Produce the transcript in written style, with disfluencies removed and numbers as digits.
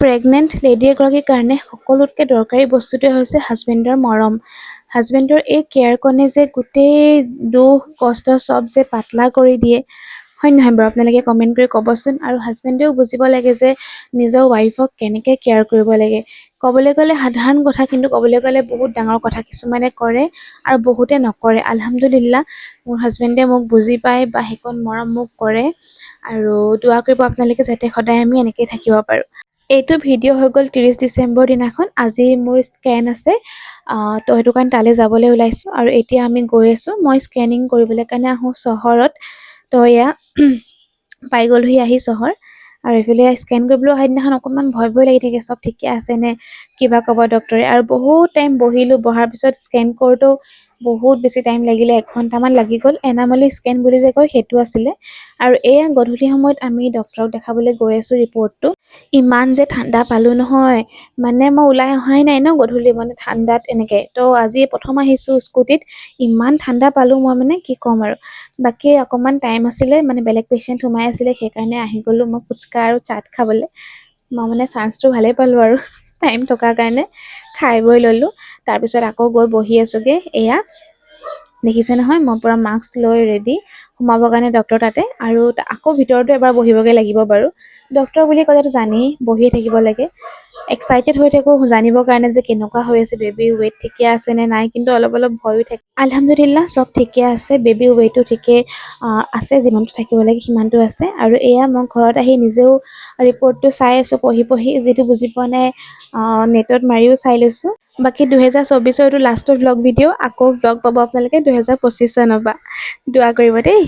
Pregnant lady এগৰাকীৰ কাৰণে সকলোতকৈ দৰকাৰী বস্তুটোৱে হৈছে হাজবেণ্ডৰ মৰম। হাজবেণ্ডৰ এই কেয়াৰকণে যে গোটেই দুখ কষ্ট চব যে পাতলা কৰি দিয়ে, হয় নহয় বাৰু? আপোনালোকে কমেণ্ট কৰি ক'বচোন। আৰু হাজবেণ্ডেও বুজিব লাগে যে নিজৰ ৱাইফক কেনেকৈ কেয়াৰ কৰিব লাগে। ক'বলৈ গ'লে সাধাৰণ কথা, কিন্তু ক'বলৈ গ'লে বহুত ডাঙৰ কথা। কিছুমানে কৰে আৰু বহুতে নকৰে। আলহামদুলিল্লাহ, মোৰ হাজবেণ্ডে মোক বুজি পায় বা সেইকণ মৰম মোক কৰে। আৰু দোৱা কৰিব আপোনালোকে যাতে সদায় আমি এনেকৈ থাকিব পাৰোঁ। এইটো ভিডিঅ' হৈ গ'ল 30 ডিচেম্বৰ দিনাখন। আজি মোৰ স্কেন আছে, তো সেইটো কাৰণে তালৈ যাবলৈ ওলাইছোঁ। আৰু এতিয়া আমি গৈ আছোঁ, মই স্কেনিং কৰিবলৈ কাৰণে আহোঁ চহৰত। তো এয়া পাই গ'লোহি আহি চহৰ। আৰু এইফালে স্কেন কৰিবলৈ অহা দিনাখন অকণমান ভয় ভয় লাগি থাকে, চব ঠিকে আছেনে কিবা ক'ব ডক্টৰে। আৰু বহুত টাইম বহিলোঁ, বহাৰ পিছত স্কেন কৰোঁতেও বহুত বেছি টাইম লাগিলে, 1 ঘণ্টামান লাগি গ'ল। এনামলি স্কেন বুলি যে কয়, সেইটো আছিলে। আৰু এয়া গধূলি সময়ত আমি ডক্টৰক দেখাবলৈ গৈ আছোঁ। ৰিপৰ্টটো ইমান যে ঠাণ্ডা পালোঁ নহয়, মানে মই ওলাই অহাই নাই ন গধূলি, মানে ঠাণ্ডাত এনেকৈ। তো আজি প্ৰথম আহিছোঁ স্কুটিত, ইমান ঠাণ্ডা পালোঁ মই, মানে কি ক'ম আৰু। বাকী অকণমান টাইম আছিলে, মানে বেলেগ পেচেণ্ট সোমাই আছিলে, সেইকাৰণে আহি গ'লোঁ মই ফুচকা আৰু চাট খাবলৈ। মই মানে চান্সটো ভালেই পালোঁ আৰু টাইম থকাৰ কাৰণে খাই বৈ ল'লোঁ। তাৰপিছত আকৌ গৈ বহি আছোঁগৈ। এয়া দেখিছে নহয়, মই পূৰা মাস্ক লৈ ৰেডি সোমাবৰ কাৰণে ডক্টৰ তাতে। আৰু আকৌ ভিতৰতো এবাৰ বহিবগৈ লাগিব বাৰু। ডক্টৰ বুলি ক'লেতো জানেই, বহিয়ে থাকিব লাগে। এক্সাইটেড হৈ থাকোঁ জানিবৰ কাৰণে যে কেনেকুৱা হৈ আছে, বেবীৰ ৱেইট ঠিকে আছে নে নাই। কিন্তু অলপ অলপ ভয়ো থাকে। আলহামদুলিল্লাহ, চব ঠিকে আছে। বেবীৰ ৱেইটো ঠিকে আছে, যিমানটো থাকিব লাগে সিমানটো আছে। আৰু এয়া মই ঘৰত আহি নিজেও ৰিপৰ্টটো চাই আছোঁ পঢ়ি পঢ়ি, যিটো বুজি পোৱা নাই নেটত মাৰিও চাই লৈছোঁ। বাকী 2024 এইটো লাষ্টৰ ব্লগ ভিডিঅ'। আকৌ ব্লগ পাব আপোনালোকে 2025 চনৰ পৰা। দোৱা কৰিব দেই।